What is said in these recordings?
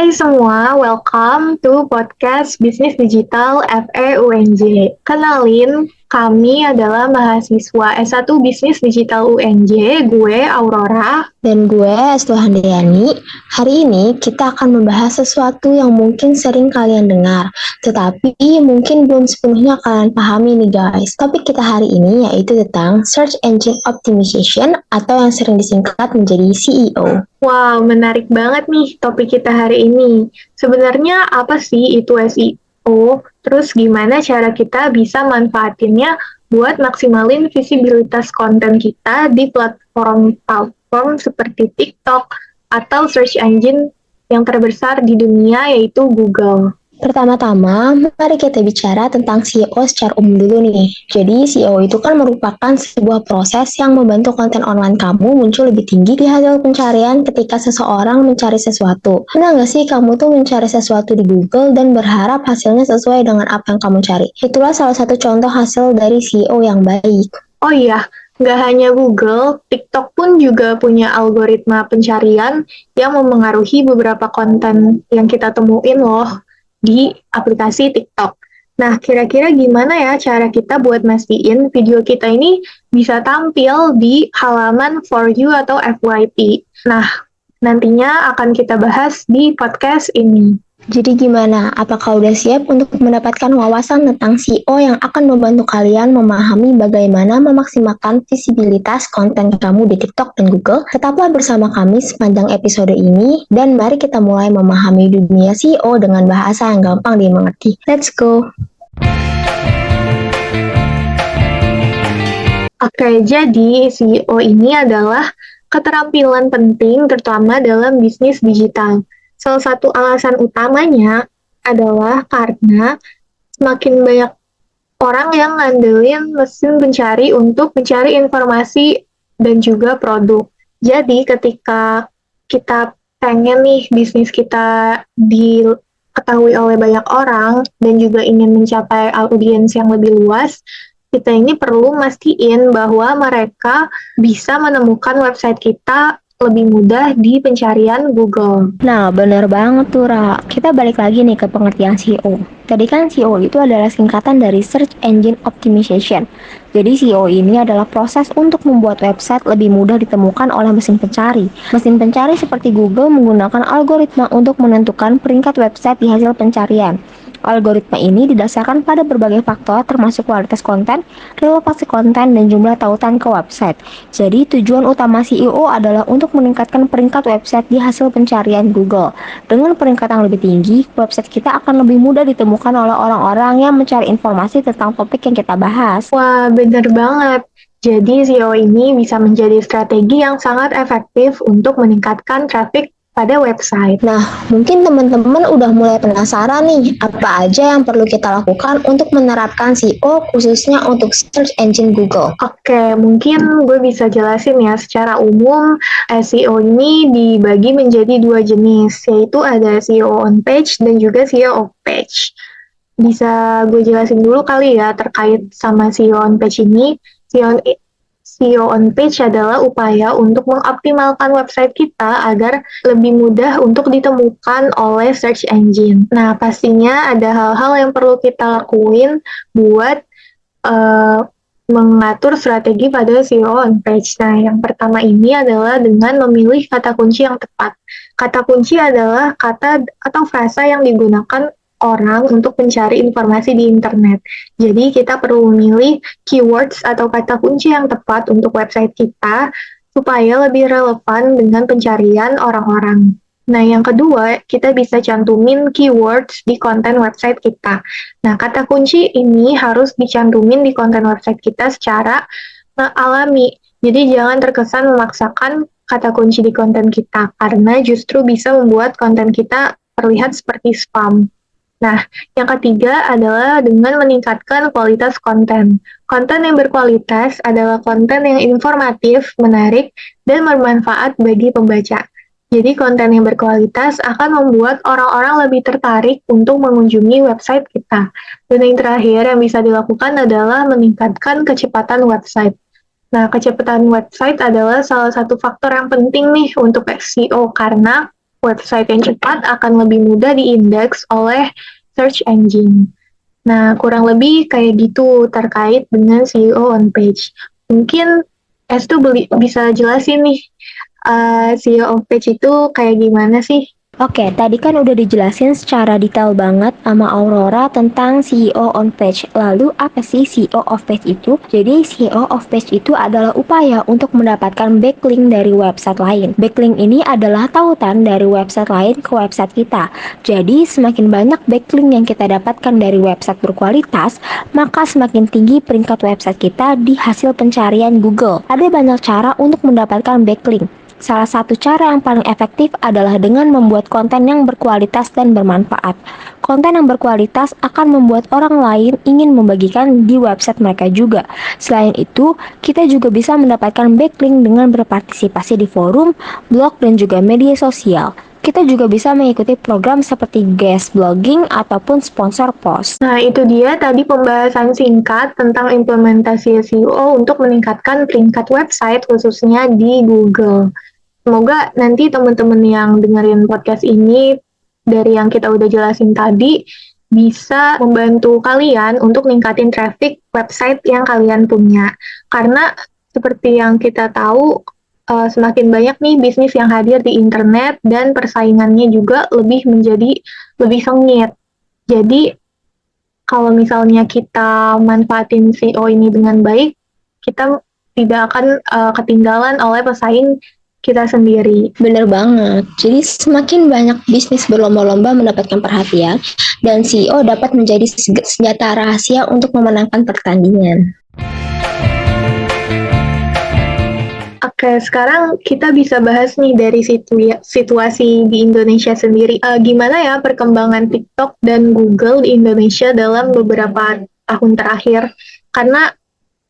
Hai semua, welcome to podcast Bisnis Digital FEUNJ. Kenalin, kami adalah mahasiswa S1 Bisnis Digital UNJ, gue Aurora. Dan gue, Estu Handayani. Hari ini kita akan membahas sesuatu yang mungkin sering kalian dengar, tetapi mungkin belum sepenuhnya kalian pahami nih guys. Topik kita hari ini yaitu tentang Search Engine Optimization atau yang sering disingkat menjadi SEO. Wow, menarik banget nih topik kita hari ini. Sebenarnya apa sih itu SEO? Terus gimana cara kita bisa manfaatinnya buat maksimalin visibilitas konten kita di platform seperti TikTok atau search engine yang terbesar di dunia yaitu Google. Pertama-tama, mari kita bicara tentang SEO secara umum dulu nih. Jadi, SEO itu kan merupakan sebuah proses yang membantu konten online kamu muncul lebih tinggi di hasil pencarian ketika seseorang mencari sesuatu. Pernah nggak sih kamu tuh mencari sesuatu di Google dan berharap hasilnya sesuai dengan apa yang kamu cari? Itulah salah satu contoh hasil dari SEO yang baik. Oh iya, nggak hanya Google, TikTok pun juga punya algoritma pencarian yang memengaruhi beberapa konten yang kita temuin loh di aplikasi TikTok. Nah, kira-kira gimana ya cara kita buat mastiin video kita ini bisa tampil di halaman For You atau FYP? Nah, nantinya akan kita bahas di podcast ini. Jadi gimana? Apakah udah siap untuk mendapatkan wawasan tentang SEO yang akan membantu kalian memahami bagaimana memaksimalkan visibilitas konten kamu di TikTok dan Google? Tetaplah bersama kami sepanjang episode ini dan mari kita mulai memahami dunia SEO dengan bahasa yang gampang dimengerti. Let's go! Oke, jadi SEO ini adalah keterampilan penting terutama dalam bisnis digital. Salah satu alasan utamanya adalah karena semakin banyak orang yang ngandelin mesin pencari untuk mencari informasi dan juga produk. Jadi ketika kita pengen nih bisnis kita diketahui oleh banyak orang dan juga ingin mencapai audiens yang lebih luas, kita ini perlu mastiin bahwa mereka bisa menemukan website kita lebih mudah di pencarian Google. Nah, bener banget tuh, Ra. Kita balik lagi nih ke pengertian SEO. Tadi kan SEO itu adalah singkatan dari Search Engine Optimization. Jadi SEO ini adalah proses untuk membuat website lebih mudah ditemukan oleh mesin pencari. Mesin pencari seperti Google menggunakan algoritma untuk menentukan peringkat website di hasil pencarian. Algoritma ini didasarkan pada berbagai faktor termasuk kualitas konten, relevansi konten, dan jumlah tautan ke website. Jadi tujuan utama SEO adalah untuk meningkatkan peringkat website di hasil pencarian Google. Dengan peringkat yang lebih tinggi, website kita akan lebih mudah ditemukan oleh orang-orang yang mencari informasi tentang topik yang kita bahas. Wah, bener banget. Jadi SEO ini bisa menjadi strategi yang sangat efektif untuk meningkatkan traffic pada website. Nah, mungkin teman-teman udah mulai penasaran nih, apa aja yang perlu kita lakukan untuk menerapkan SEO khususnya untuk search engine Google. Oke, mungkin gue bisa jelasin ya secara umum SEO ini dibagi menjadi dua jenis, yaitu ada SEO on page dan juga SEO off page. Bisa gue jelasin dulu kali ya terkait sama SEO on page ini. SEO on page adalah upaya untuk mengoptimalkan website kita agar lebih mudah untuk ditemukan oleh search engine. Nah, pastinya ada hal-hal yang perlu kita lakuin buat mengatur strategi pada SEO on page. Nah, yang pertama ini adalah dengan memilih kata kunci yang tepat. Kata kunci adalah kata atau frasa yang digunakan orang untuk mencari informasi di internet. Jadi kita perlu memilih keywords atau kata kunci yang tepat untuk website kita supaya lebih relevan dengan pencarian orang-orang. Nah, yang kedua, kita bisa cantumin keywords di konten website kita. Nah, kata kunci ini harus dicantumin di konten website kita secara alami. Jadi jangan terkesan memaksakan kata kunci di konten kita, karena justru bisa membuat konten kita terlihat seperti spam. Nah, yang ketiga adalah dengan meningkatkan kualitas konten. Konten yang berkualitas adalah konten yang informatif, menarik, dan bermanfaat bagi pembaca. Jadi, konten yang berkualitas akan membuat orang-orang lebih tertarik untuk mengunjungi website kita. Dan yang terakhir yang bisa dilakukan adalah meningkatkan kecepatan website. Nah, kecepatan website adalah salah satu faktor yang penting nih untuk SEO, karena Website yang cepat akan lebih mudah diindeks oleh search engine. Nah, kurang lebih kayak gitu terkait dengan SEO on page. Mungkin bisa jelasin nih, SEO on page itu kayak gimana sih? Oke, tadi kan udah dijelasin secara detail banget sama Aurora tentang CEO on page. Lalu apa sih CEO off page itu? Jadi CEO off page itu adalah upaya untuk mendapatkan backlink dari website lain. Backlink ini adalah tautan dari website lain ke website kita. Jadi semakin banyak backlink yang kita dapatkan dari website berkualitas, maka semakin tinggi peringkat website kita di hasil pencarian Google. Ada banyak cara untuk mendapatkan backlink. Salah satu cara yang paling efektif adalah dengan membuat konten yang berkualitas dan bermanfaat. Konten yang berkualitas akan membuat orang lain ingin membagikan di website mereka juga. Selain itu, kita juga bisa mendapatkan backlink dengan berpartisipasi di forum, blog, dan juga media sosial. Kita juga bisa mengikuti program seperti guest blogging ataupun sponsor post. Nah, itu dia tadi pembahasan singkat tentang implementasi SEO untuk meningkatkan peringkat website khususnya di Google. Semoga nanti teman-teman yang dengerin podcast ini dari yang kita udah jelasin tadi bisa membantu kalian untuk ningkatin traffic website yang kalian punya. Karena seperti yang kita tahu, semakin banyak nih bisnis yang hadir di internet dan persaingannya juga menjadi lebih sengit. Jadi kalau misalnya kita manfaatin SEO ini dengan baik, kita tidak akan ketinggalan oleh pesaing kita sendiri. Bener banget. Jadi semakin banyak bisnis berlomba-lomba mendapatkan perhatian dan CEO dapat menjadi senjata rahasia untuk memenangkan pertandingan. Oke, sekarang kita bisa bahas nih dari situasi di Indonesia sendiri. Gimana ya perkembangan TikTok dan Google di Indonesia dalam beberapa tahun terakhir? Karena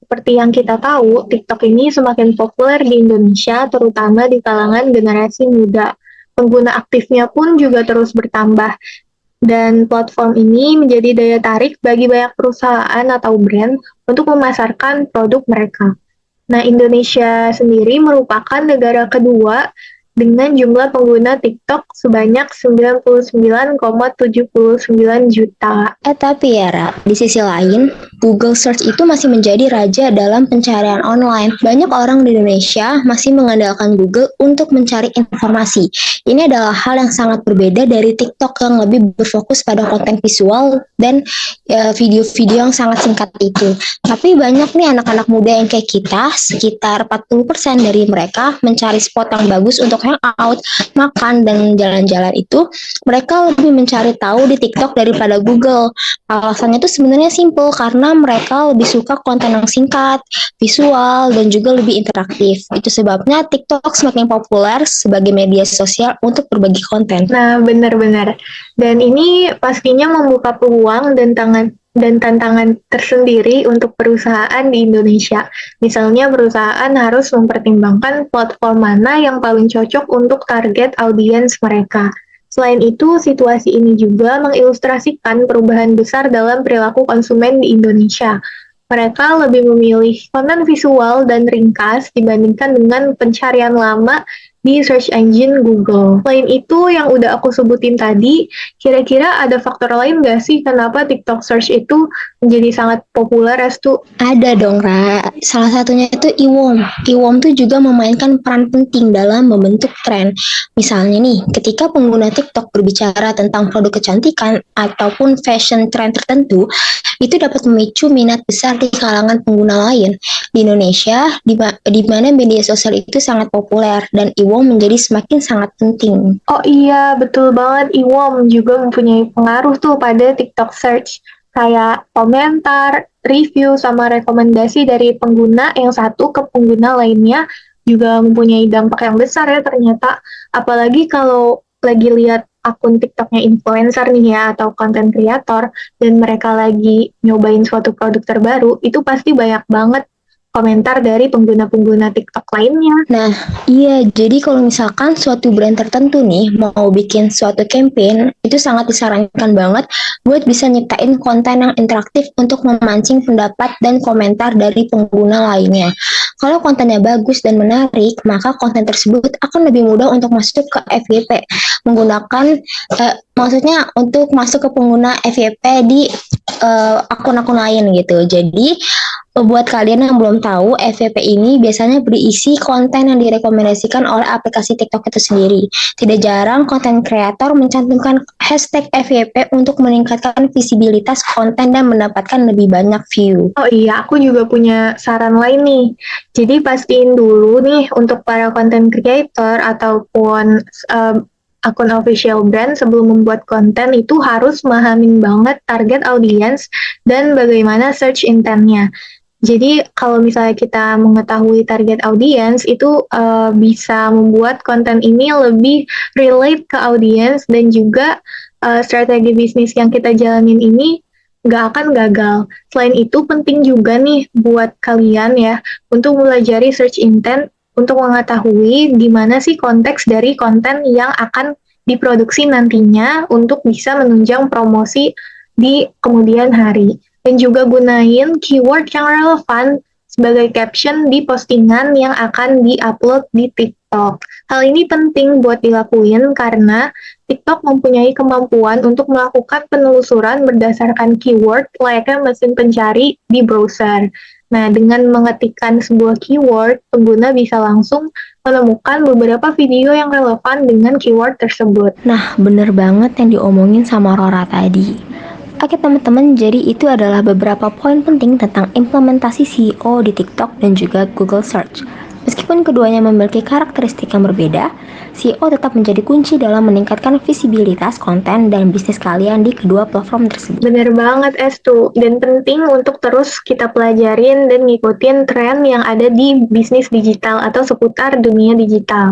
seperti yang kita tahu, TikTok ini semakin populer di Indonesia, terutama di kalangan generasi muda. Pengguna aktifnya pun juga terus bertambah. Dan platform ini menjadi daya tarik bagi banyak perusahaan atau brand untuk memasarkan produk mereka. Nah, Indonesia sendiri merupakan negara kedua dengan jumlah pengguna TikTok sebanyak 99,79 juta. Tapi ya, Ra, di sisi lain, Google Search itu masih menjadi raja dalam pencarian online. Banyak orang di Indonesia masih mengandalkan Google untuk mencari informasi. Ini adalah hal yang sangat berbeda dari TikTok yang lebih berfokus pada konten visual dan video-video yang sangat singkat itu. Tapi banyak nih anak-anak muda yang kayak kita, sekitar 40% dari mereka mencari spot yang bagus untuk hangout, makan, dan jalan-jalan itu, mereka lebih mencari tahu di TikTok daripada Google. Alasannya itu sebenarnya simple, karena mereka lebih suka konten yang singkat, visual, dan juga lebih interaktif. Itu sebabnya TikTok semakin populer sebagai media sosial untuk berbagi konten. Nah, benar-benar. Dan ini pastinya membuka peluang dan tantangan tersendiri untuk perusahaan di Indonesia. Misalnya, perusahaan harus mempertimbangkan platform mana yang paling cocok untuk target audiens mereka. Selain itu, situasi ini juga mengilustrasikan perubahan besar dalam perilaku konsumen di Indonesia. Mereka lebih memilih konten visual dan ringkas dibandingkan dengan pencarian lama di search engine Google. Selain itu, yang udah aku sebutin tadi, kira-kira ada faktor lain nggak sih kenapa TikTok search itu menjadi sangat populer, Restu? Ada dong, Ra. Salah satunya itu Iwom. Iwom tuh juga memainkan peran penting dalam membentuk tren. Misalnya nih, ketika pengguna TikTok berbicara tentang produk kecantikan ataupun fashion tren tertentu, itu dapat memicu minat besar di kalangan pengguna lain. Di Indonesia, di mana media sosial itu sangat populer dan Iwom menjadi semakin sangat penting. Oh iya, betul banget. Iwom juga mempunyai pengaruh tuh pada TikTok search. Kayak komentar, review, sama rekomendasi dari pengguna yang satu ke pengguna lainnya juga mempunyai dampak yang besar ya ternyata. Apalagi kalau lagi lihat akun TikToknya influencer nih ya, atau content creator, dan mereka lagi nyobain suatu produk terbaru, itu pasti banyak banget komentar dari pengguna-pengguna TikTok lainnya. Nah, iya, jadi kalau misalkan suatu brand tertentu nih mau bikin suatu campaign, itu sangat disarankan banget buat bisa nyiptain konten yang interaktif untuk memancing pendapat dan komentar dari pengguna lainnya. Kalau kontennya bagus dan menarik, maka konten tersebut akan lebih mudah untuk masuk ke FYP menggunakan maksudnya untuk masuk ke pengguna FYP di akun-akun lain gitu. Jadi buat kalian yang belum tahu, FYP ini biasanya berisi konten yang direkomendasikan oleh aplikasi TikTok itu sendiri. Tidak jarang konten kreator mencantumkan hashtag FYP untuk meningkatkan visibilitas konten dan mendapatkan lebih banyak view. Oh iya, aku juga punya saran lain nih. Jadi pastiin dulu nih untuk para content creator ataupun akun official brand sebelum membuat konten itu harus memahamin banget target audience dan bagaimana search intentnya. Jadi kalau misalnya kita mengetahui target audience itu bisa membuat konten ini lebih relate ke audience dan juga strategi bisnis yang kita jalanin ini nggak akan gagal. Selain itu penting juga nih buat kalian ya untuk melajari search intent untuk mengetahui gimana sih konteks dari konten yang akan diproduksi nantinya untuk bisa menunjang promosi di kemudian hari. Dan juga gunain keyword yang relevan sebagai caption di postingan yang akan di-upload di TikTok. Hal ini penting buat dilakuin karena TikTok mempunyai kemampuan untuk melakukan penelusuran berdasarkan keyword layaknya mesin pencari di browser. Nah, dengan mengetikkan sebuah keyword, pengguna bisa langsung menemukan beberapa video yang relevan dengan keyword tersebut. Nah, bener banget yang diomongin sama Rora tadi. Oke teman-teman, jadi itu adalah beberapa poin penting tentang implementasi SEO di TikTok dan juga Google Search. Meskipun keduanya memiliki karakteristik yang berbeda, SEO tetap menjadi kunci dalam meningkatkan visibilitas konten dan bisnis kalian di kedua platform tersebut. Bener banget, Estu. Dan penting untuk terus kita pelajarin dan ngikutin tren yang ada di bisnis digital atau seputar dunia digital.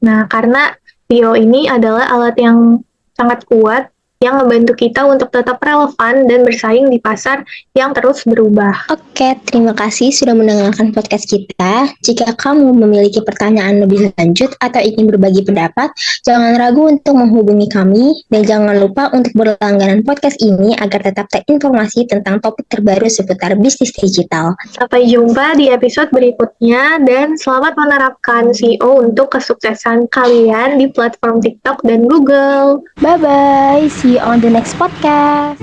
Nah, karena SEO ini adalah alat yang sangat kuat yang membantu kita untuk tetap relevan dan bersaing di pasar yang terus berubah. Oke, terima kasih sudah mendengarkan podcast kita. Jika kamu memiliki pertanyaan lebih lanjut atau ingin berbagi pendapat, jangan ragu untuk menghubungi kami dan jangan lupa untuk berlangganan podcast ini agar tetap terinformasi tentang topik terbaru seputar bisnis digital. Sampai jumpa di episode berikutnya dan selamat menerapkan SEO untuk kesuksesan kalian di platform TikTok dan Google. Bye-bye, see you on the next podcast.